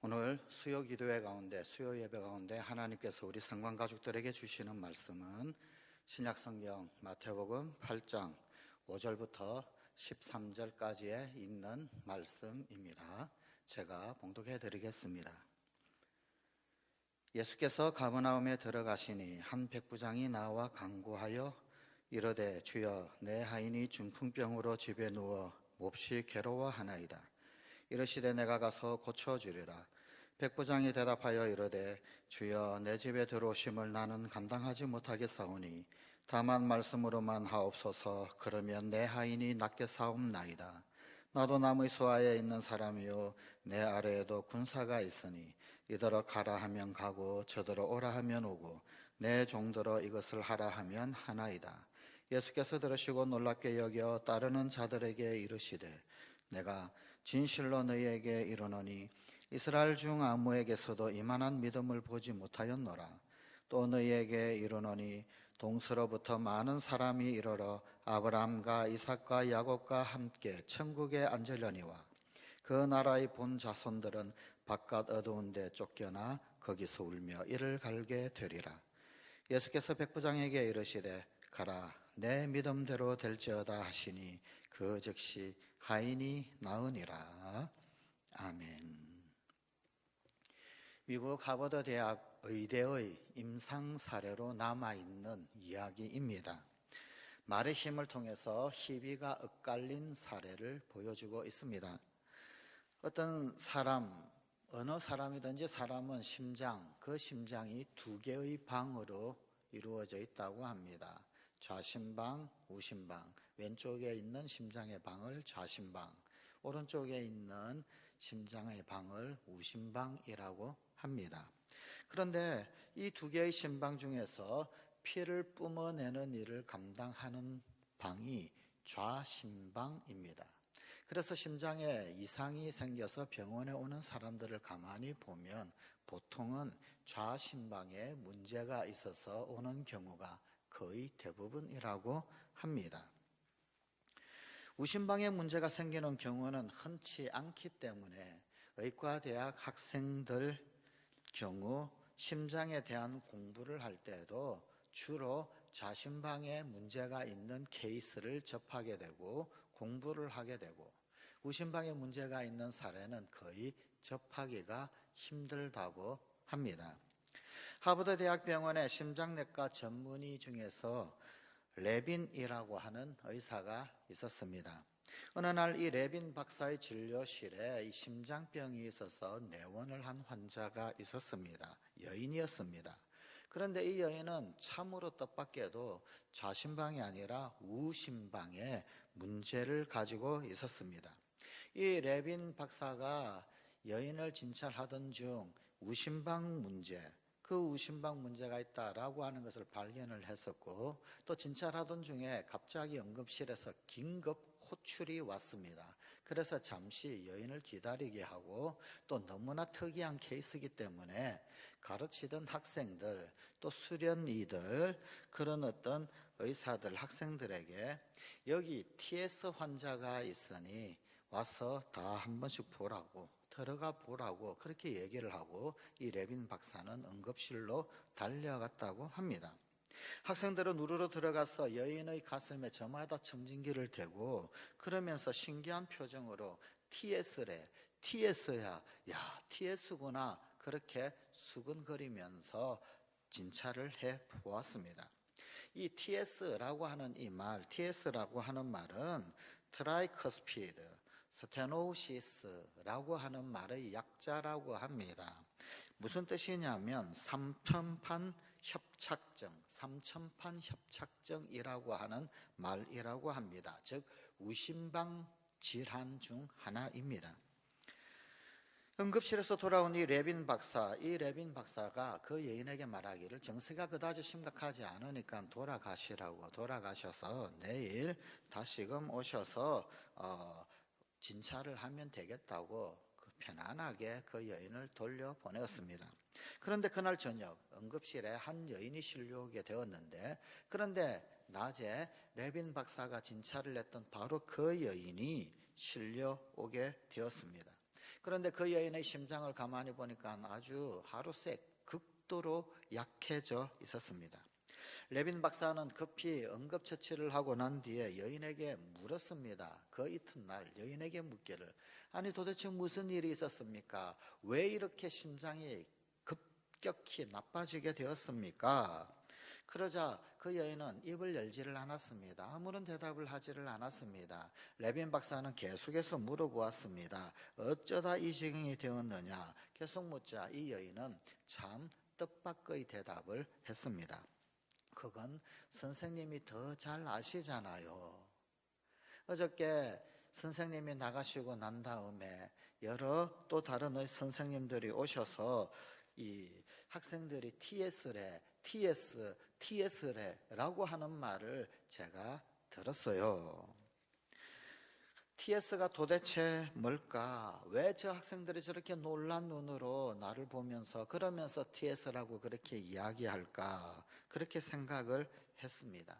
오늘 수요 기도회 가운데, 수요 예배 가운데 하나님께서 우리 성관 가족들에게 주시는 말씀은 신약 성경 마태복음 8장 5절부터 13절까지에 있는 말씀입니다. 제가 봉독해 드리겠습니다. 예수께서 가버나움에 들어가시니 한 백부장이 나와 간구하여 이르되 주여, 내 하인이 중풍병으로 집에 누워 몹시 괴로워하나이다. 이르시되 내가 가서 고쳐주리라. 백부장이 대답하여 이르되 주여, 내 집에 들어오심을 나는 감당하지 못하겠사오니 다만 말씀으로만 하옵소서. 그러면 내 하인이 낫게 사옵나이다. 나도 남의 수하에 있는 사람이요 내 아래에도 군사가 있으니 이더러 가라 하면 가고 저더러 오라 하면 오고 내 종더러 이것을 하라 하면 하나이다. 예수께서 들으시고 놀랍게 여겨 따르는 자들에게 이르시되 내가 진실로 너희에게 이르노니 이스라엘 중 아무에게서도 이만한 믿음을 보지 못하였노라. 또 너희에게 이르노니 동서로부터 많은 사람이 이르러 아브라함과 이삭과 야곱과 함께 천국에 앉으려니와 그 나라의 본 자손들은 바깥 어두운 데 쫓겨나 거기서 울며 이를 갈게 되리라. 예수께서 백부장에게 이르시되 가라, 내 믿음대로 될지어다 하시니 그 즉시 하인이 나으니라. 아멘. 미국 하버드 대학 의대의 임상 사례로 남아있는 이야기입니다. 말의 힘을 통해서 희비가 엇갈린 사례를 보여주고 있습니다. 어떤 사람, 어느 사람이든지 사람은 심장, 그 심장이 두 개의 방으로 이루어져 있다고 합니다. 좌심방, 우심방, 왼쪽에 있는 심장의 방을 좌심방, 오른쪽에 있는 심장의 방을 우심방이라고 합니다. 그런데 이 두 개의 심방 중에서 피를 뿜어내는 일을 감당하는 방이 좌심방입니다. 그래서 심장에 이상이 생겨서 병원에 오는 사람들을 가만히 보면 보통은 좌심방에 문제가 있어서 오는 경우가 거의 대부분이라고 합니다. 우심방에 문제가 생기는 경우는 흔치 않기 때문에 의과대학 학생들 경우 심장에 대한 공부를 할 때도 주로 좌심방에 문제가 있는 케이스를 접하게 되고 공부를 하게 되고, 우심방에 문제가 있는 사례는 거의 접하기가 힘들다고 합니다. 하버드 대학병원의 심장내과 전문의 중에서 레빈이라고 하는 의사가 있었습니다. 어느 날 이 레빈 박사의 진료실에 이 심장병이 있어서 내원을 한 환자가 있었습니다. 여인이었습니다. 그런데 이 여인은 참으로 뜻밖에도 좌심방이 아니라 우심방에 문제를 가지고 있었습니다. 이 레빈 박사가 여인을 진찰하던 중 우심방 문제, 그 우심방 문제가 있다라고 하는 것을 발견을 했었고, 또 진찰하던 중에 갑자기 응급실에서 긴급 호출이 왔습니다. 그래서 잠시 여인을 기다리게 하고, 또 너무나 특이한 케이스이기 때문에 가르치던 학생들, 또 수련의들, 그런 어떤 의사들, 학생들에게 여기 TS 환자가 있으니 와서 다 한 번씩 보라고, 들어가 보라고 그렇게 얘기를 하고 이 레빈 박사는 응급실로 달려갔다고 합니다. 학생들은 우르르 들어가서 여인의 가슴에 저마다 청진기를 대고 그러면서 신기한 표정으로 TS래, TS야, 야 TS구나, 그렇게 수근거리면서 진찰을 해 보았습니다. 이 TS라고 하는 이 말, TS라고 하는 말은 트라이커스피드 스테노시스라고 하는 말의 약자라고 합니다. 무슨 뜻이냐면 삼천판 협착증이라고 하는 말이라고 합니다. 즉 우심방 질환 중 하나입니다. 응급실에서 돌아온 이 레빈 박사가 그 여인에게 말하기를 정세가 그다지 심각하지 않으니까 돌아가셔서 내일 다시금 오셔서 진찰을 하면 되겠다고 편안하게 그 여인을 돌려보냈습니다. 그런데 그날 저녁 응급실에 한 여인이 실려오게 되었는데, 그런데 낮에 레빈 박사가 진찰을 했던 바로 그 여인이 실려오게 되었습니다. 그런데 그 여인의 심장을 가만히 보니까 아주 하루새 극도로 약해져 있었습니다. 레빈 박사는 급히 응급처치를 하고 난 뒤에 여인에게 물었습니다. 그 이튿날 여인에게 묻기를, 아니 도대체 무슨 일이 있었습니까? 왜 이렇게 심장이 급격히 나빠지게 되었습니까? 그러자 그 여인은 입을 열지를 않았습니다. 아무런 대답을 하지를 않았습니다. 레빈 박사는 계속해서 물어보았습니다. 어쩌다 이 지경이 되었느냐? 계속 묻자 이 여인은 참 뜻밖의 대답을 했습니다. 그건 선생님이 더 잘 아시잖아요. 어저께 선생님이 나가시고 난 다음에 여러 또 다른 선생님들이 오셔서 이 학생들이 TS래 라고 하는 말을 제가 들었어요. TS가 도대체 뭘까? 왜 저 학생들이 저렇게 놀란 눈으로 나를 보면서 그러면서 TS라고 그렇게 이야기할까? 그렇게 생각을 했습니다.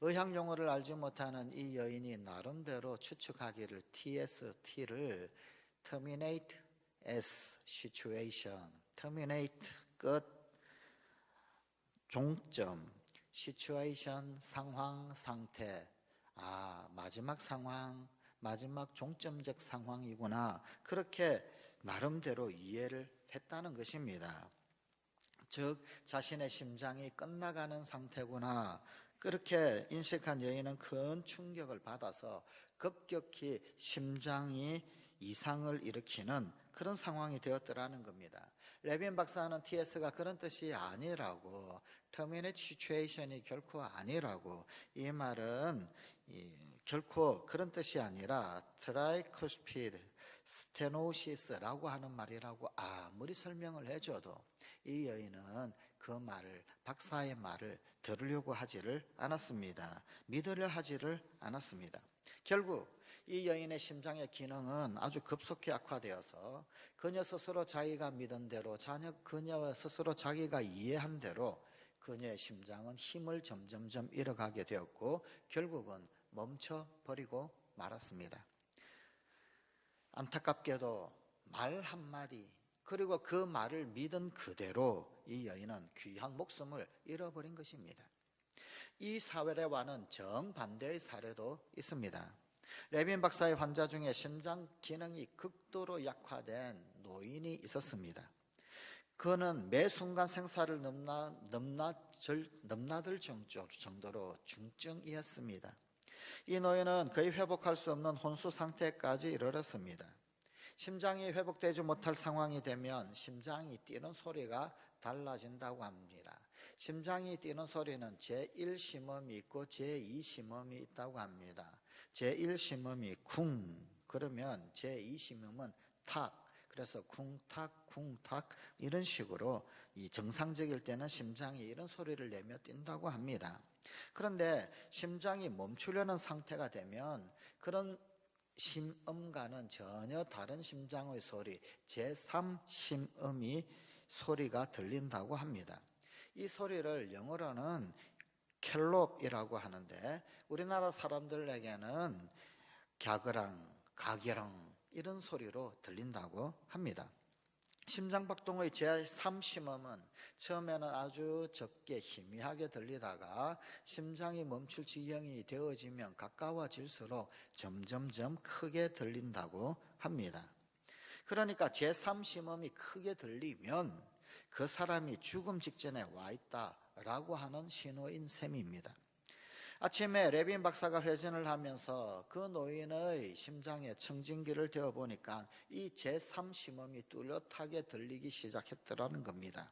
의학 용어를 알지 못하는 이 여인이 나름대로 추측하기를 TST를 terminate as situation, terminate 끝, 종점, situation 상황 상태, 마지막 상황, 마지막 종점적 상황이구나, 그렇게 나름대로 이해를 했다는 것입니다. 즉 자신의 심장이 끝나가는 상태구나, 그렇게 인식한 여인은 큰 충격을 받아서 급격히 심장이 이상을 일으키는 그런 상황이 되었더라는 겁니다. 레빈 박사는 TS가 그런 뜻이 아니라고, terminate situation이 결코 아니라고, 이 말은 결코 그런 뜻이 아니라 트라이쿠스피드 스테노시스라고 하는 말이라고 아무리 설명을 해줘도 이 여인은 그 말을, 박사의 말을 들으려고 하지를 않았습니다. 믿으려 하지를 않았습니다. 결국 이 여인의 심장의 기능은 아주 급속히 악화되어서 그녀 스스로 자기가 믿은 대로, 그녀 스스로 자기가 이해한 대로 그녀의 심장은 힘을 점점점 잃어가게 되었고 결국은 멈춰버리고 말았습니다. 안타깝게도 말 한마디, 그리고 그 말을 믿은 그대로 이 여인은 귀한 목숨을 잃어버린 것입니다. 이 사례와는 정반대의 사례도 있습니다. 레빈 박사의 환자 중에 심장 기능이 극도로 약화된 노인이 있었습니다. 그는 매 순간 생사를 넘나들 정도로 중증이었습니다. 이 노인은 거의 회복할 수 없는 혼수 상태까지 이르렀습니다. 심장이 회복되지 못할 상황이 되면 심장이 뛰는 소리가 달라진다고 합니다. 심장이 뛰는 소리는 제1심음이 있고 제2심음이 있다고 합니다. 제1심음이 쿵, 그러면 제2심음은 탁, 그래서 쿵탁 쿵탁 이런 식으로 이 정상적일 때는 심장이 이런 소리를 내며 뛴다고 합니다. 그런데 심장이 멈추려는 상태가 되면 그런 심음과는 전혀 다른 심장의 소리, 제3심음이 소리가 들린다고 합니다. 이 소리를 영어로는 켈롭이라고 하는데 우리나라 사람들에게는 갸그랑, 가게랑 이런 소리로 들린다고 합니다. 심장박동의 제3심음은 처음에는 아주 적게 희미하게 들리다가 심장이 멈출 지경이 되어지면 가까워질수록 점점점 크게 들린다고 합니다. 그러니까 제3심음이 크게 들리면 그 사람이 죽음 직전에 와 있다라고 하는 신호인 셈입니다. 아침에 레빈 박사가 회전을 하면서 그 노인의 심장에 청진기를 대어보니까 이 제3심음이 뚜렷하게 들리기 시작했더라는 겁니다.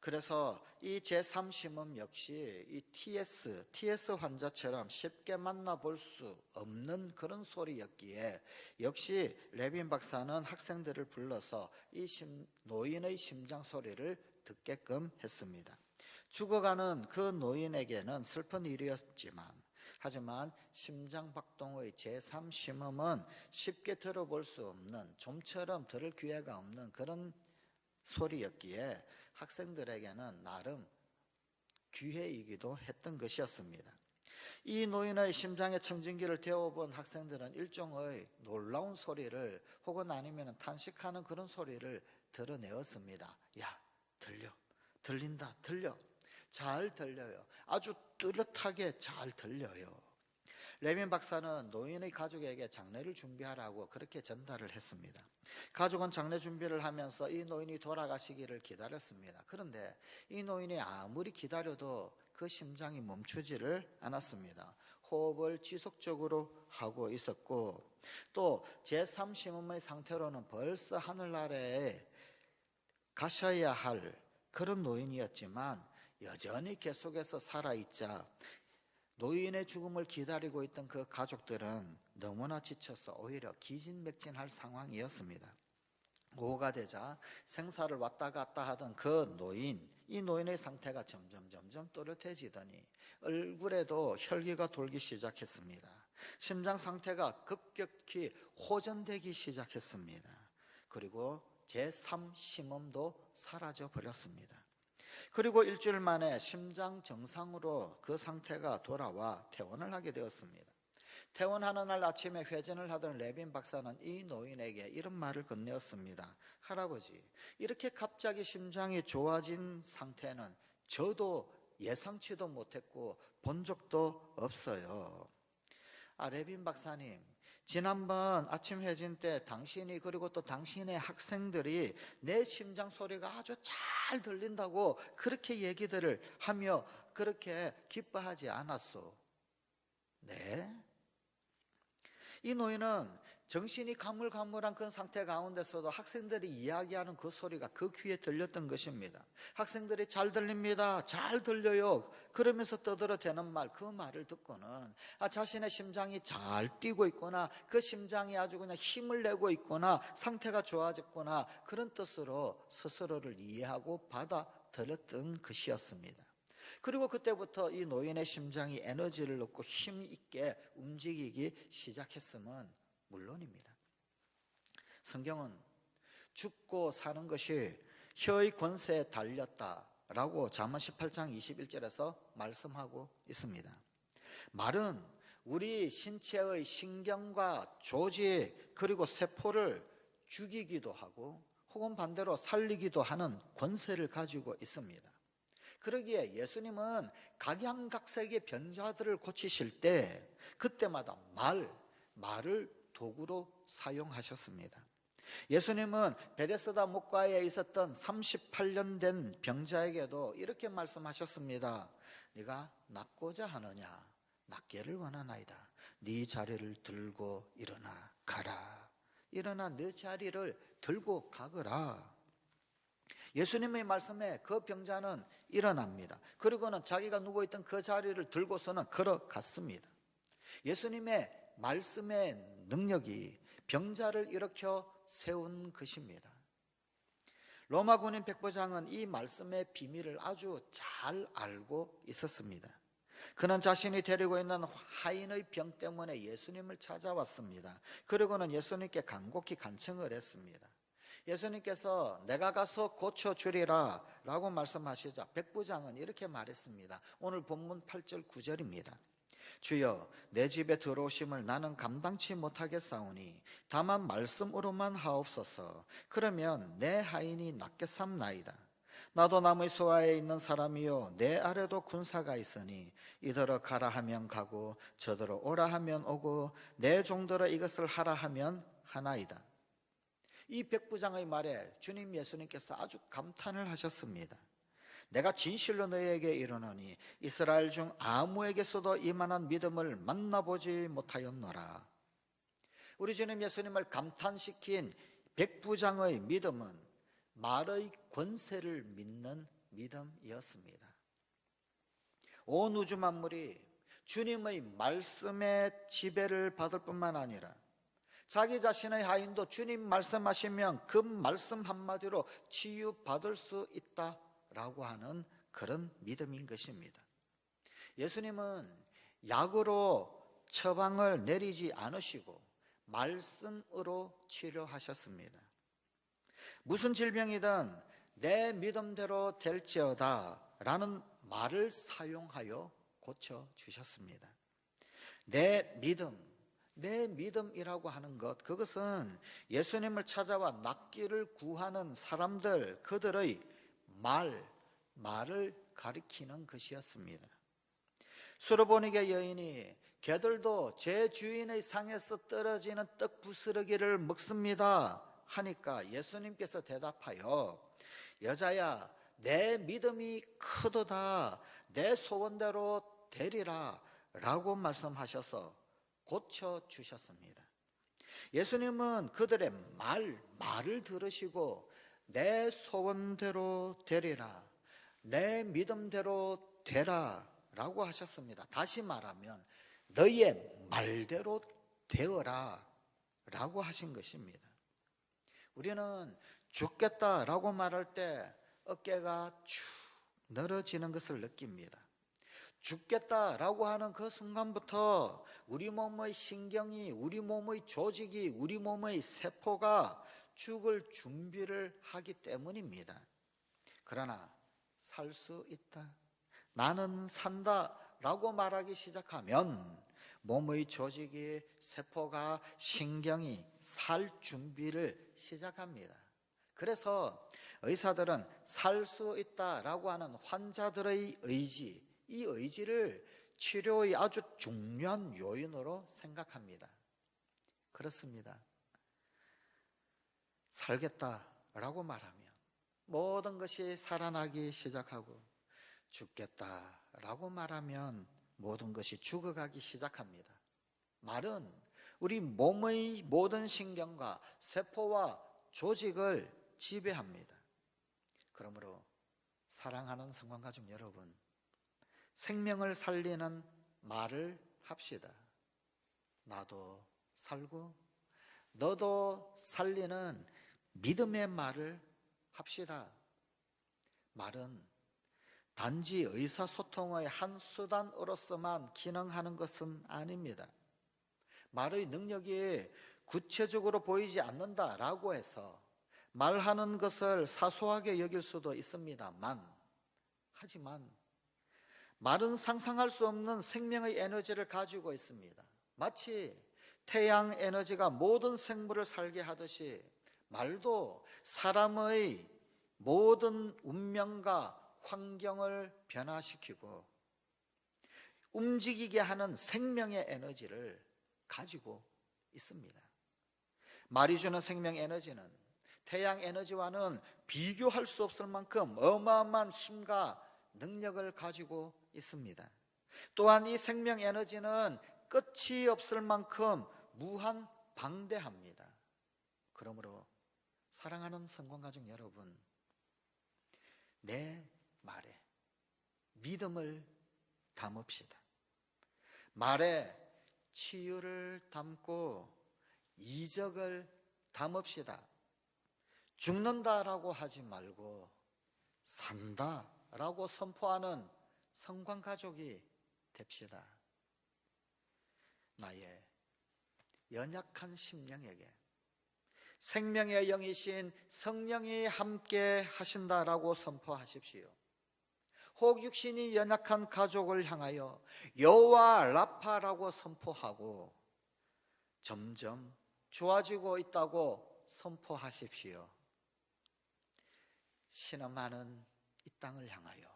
그래서 이 제3심음 역시 이 TS 환자처럼 쉽게 만나볼 수 없는 그런 소리였기에 역시 레빈 박사는 학생들을 불러서 이 노인의 심장 소리를 듣게끔 했습니다. 죽어가는 그 노인에게는 슬픈 일이었지만 하지만 심장박동의 제3심음은 쉽게 들어볼 수 없는, 좀처럼 들을 기회가 없는 그런 소리였기에 학생들에게는 나름 기회이기도 했던 것이었습니다. 이 노인의 심장의 청진기를 데워본 학생들은 일종의 놀라운 소리를 혹은 아니면 탄식하는 그런 소리를 들어내었습니다. 야, 들려, 들린다, 들려, 잘 들려요. 아주 뚜렷하게 잘 들려요. 레빈 박사는 노인의 가족에게 장례를 준비하라고 그렇게 전달을 했습니다. 가족은 장례 준비를 하면서 이 노인이 돌아가시기를 기다렸습니다. 그런데 이 노인이 아무리 기다려도 그 심장이 멈추지를 않았습니다. 호흡을 지속적으로 하고 있었고, 또 제3심음의 상태로는 벌써 하늘나라에 가셔야 할 그런 노인이었지만 여전히 계속해서 살아있자 노인의 죽음을 기다리고 있던 그 가족들은 너무나 지쳐서 오히려 기진맥진할 상황이었습니다. 오후가 되자 생사를 왔다 갔다 하던 그 노인, 이 노인의 상태가 점점 또렷해지더니 얼굴에도 혈기가 돌기 시작했습니다. 심장 상태가 급격히 호전되기 시작했습니다. 그리고 제3심음도 사라져 버렸습니다. 그리고 일주일 만에 심장 정상으로 그 상태가 돌아와 퇴원을 하게 되었습니다. 퇴원하는 날 아침에 회전을 하던 레빈 박사는 이 노인에게 이런 말을 건네었습니다. 할아버지, 이렇게 갑자기 심장이 좋아진 상태는 저도 예상치도 못했고 본 적도 없어요. 레빈 박사님, 지난번 아침 회진 때 당신이 그리고 또 당신의 학생들이 내 심장 소리가 아주 잘 들린다고 그렇게 얘기들을 하며 그렇게 기뻐하지 않았소. 네? 이 노인은 정신이 가물가물한 그 상태 가운데서도 학생들이 이야기하는 그 소리가 그 귀에 들렸던 것입니다. 학생들이 잘 들립니다, 잘 들려요 그러면서 떠들어대는 말, 그 말을 듣고는 자신의 심장이 잘 뛰고 있구나, 그 심장이 아주 그냥 힘을 내고 있구나, 상태가 좋아졌구나, 그런 뜻으로 스스로를 이해하고 받아들였던 것이었습니다. 그리고 그때부터 이 노인의 심장이 에너지를 얻고 힘 있게 움직이기 시작했음은 물론입니다. 성경은 죽고 사는 것이 혀의 권세에 달렸다라고 잠언 18장 21절에서 말씀하고 있습니다. 말은 우리 신체의 신경과 조직 그리고 세포를 죽이기도 하고 혹은 반대로 살리기도 하는 권세를 가지고 있습니다. 그러기에 예수님은 각양각색의 병자들을 고치실 때 그때마다 말을 도구로 사용하셨습니다. 예수님은 베데스다 목가에 있었던 38년 된 병자에게도 이렇게 말씀하셨습니다. 네가 낫고자 하느냐? 낫기를 원하나이다. 네 자리를 들고 일어나 가라. 일어나 네 자리를 들고 가거라. 예수님의 말씀에 그 병자는 일어납니다. 그리고는 자기가 누워있던 그 자리를 들고서는 걸어갔습니다. 예수님의 말씀의 능력이 병자를 일으켜 세운 것입니다. 로마 군인 백부장은 이 말씀의 비밀을 아주 잘 알고 있었습니다. 그는 자신이 데리고 있는 하인의 병 때문에 예수님을 찾아왔습니다. 그리고는 예수님께 간곡히 간청을 했습니다. 예수님께서 내가 가서 고쳐주리라 라고 말씀하시자 백부장은 이렇게 말했습니다. 오늘 본문 8절 9절입니다. 주여, 내 집에 들어오심을 나는 감당치 못하겠사오니 다만 말씀으로만 하옵소서. 그러면 내 하인이 낫게 삼나이다. 나도 남의 소아에 있는 사람이요 내 아래도 군사가 있으니 이더러 가라 하면 가고 저더러 오라 하면 오고 내 종더러 이것을 하라 하면 하나이다. 이 백부장의 말에 주님 예수님께서 아주 감탄을 하셨습니다. 내가 진실로 너희에게 이르노니 이스라엘 중 아무에게서도 이만한 믿음을 만나보지 못하였노라. 우리 주님 예수님을 감탄시킨 백부장의 믿음은 말의 권세를 믿는 믿음이었습니다. 온 우주 만물이 주님의 말씀의 지배를 받을 뿐만 아니라 자기 자신의 하인도 주님 말씀하시면 그 말씀 한마디로 치유받을 수 있다라고 하는 그런 믿음인 것입니다. 예수님은 약으로 처방을 내리지 않으시고 말씀으로 치료하셨습니다. 무슨 질병이든 내 믿음대로 될지어다 라는 말을 사용하여 고쳐주셨습니다. 내 믿음이라고 하는 것, 그것은 예수님을 찾아와 낫기를 구하는 사람들, 그들의 말을 가리키는 것이었습니다. 수르보니게 여인이 개들도 제 주인의 상에서 떨어지는 떡 부스러기를 먹습니다 하니까 예수님께서 대답하여 여자야, 내 믿음이 크도다, 내 소원대로 되리라 라고 말씀하셔서 고쳐주셨습니다. 예수님은 그들의 말을 들으시고 내 소원대로 되리라, 내 믿음대로 되라 라고 하셨습니다. 다시 말하면 너희의 말대로 되어라 라고 하신 것입니다. 우리는 죽겠다라고 말할 때 어깨가 축 늘어지는 것을 느낍니다. 죽겠다라고 하는 그 순간부터 우리 몸의 신경이, 우리 몸의 조직이, 우리 몸의 세포가 죽을 준비를 하기 때문입니다. 그러나 살 수 있다, 나는 산다 라고 말하기 시작하면 몸의 조직이, 세포가, 신경이 살 준비를 시작합니다. 그래서 의사들은 살 수 있다라고 하는 환자들의 의지, 이 의지를 치료의 아주 중요한 요인으로 생각합니다. 그렇습니다. 살겠다라고 말하면 모든 것이 살아나기 시작하고, 죽겠다라고 말하면 모든 것이 죽어가기 시작합니다. 말은 우리 몸의 모든 신경과 세포와 조직을 지배합니다. 그러므로 사랑하는 성관가족 여러분, 생명을 살리는 말을 합시다. 나도 살고 너도 살리는 믿음의 말을 합시다. 말은 단지 의사소통의 한 수단으로서만 기능하는 것은 아닙니다. 말의 능력이 구체적으로 보이지 않는다라고 해서 말하는 것을 사소하게 여길 수도 있습니다만, 하지만 말은 상상할 수 없는 생명의 에너지를 가지고 있습니다. 마치 태양 에너지가 모든 생물을 살게 하듯이 말도 사람의 모든 운명과 환경을 변화시키고 움직이게 하는 생명의 에너지를 가지고 있습니다. 말이 주는 생명 에너지는 태양 에너지와는 비교할 수 없을 만큼 어마어마한 힘과 능력을 가지고 있습니다. 또한 이 생명 에너지는 끝이 없을 만큼 무한 방대합니다. 그러므로 사랑하는 성관가족 여러분, 내 말에 믿음을 담읍시다. 말에 치유를 담고 이적을 담읍시다. 죽는다라고 하지 말고 산다라고 선포하는 성관가족이 됩시다. 나의 연약한 심령에게 생명의 영이신 성령이 함께 하신다라고 선포하십시오. 혹 육신이 연약한 가족을 향하여 여호와 라파라고 선포하고 점점 좋아지고 있다고 선포하십시오. 신음하는 이 땅을 향하여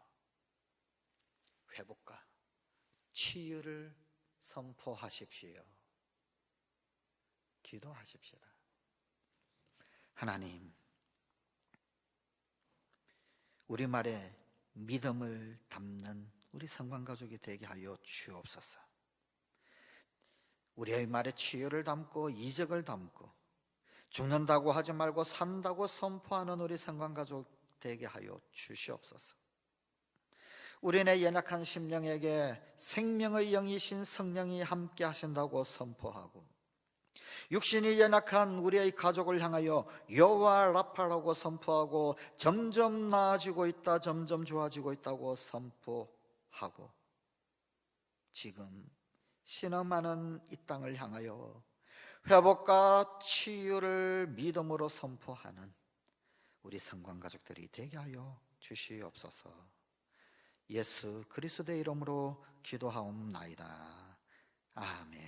회복과 치유를 선포하십시오. 기도하십시다. 하나님, 우리 말에 믿음을 담는 우리 성관가족이 되게 하여 주옵소서. 우리의 말에 치유를 담고 이적을 담고 죽는다고 하지 말고 산다고 선포하는 우리 성관가족 되게 하여 주시옵소서. 우리네 연약한 심령에게 생명의 영이신 성령이 함께 하신다고 선포하고, 육신이 연약한 우리의 가족을 향하여 여호와 라파라고 선포하고 점점 나아지고 있다, 점점 좋아지고 있다고 선포하고, 지금 신음하는 이 땅을 향하여 회복과 치유를 믿음으로 선포하는 우리 성관가족들이 되게 하여 주시옵소서. 예수 그리스도의 이름으로 기도하옵나이다. 아멘.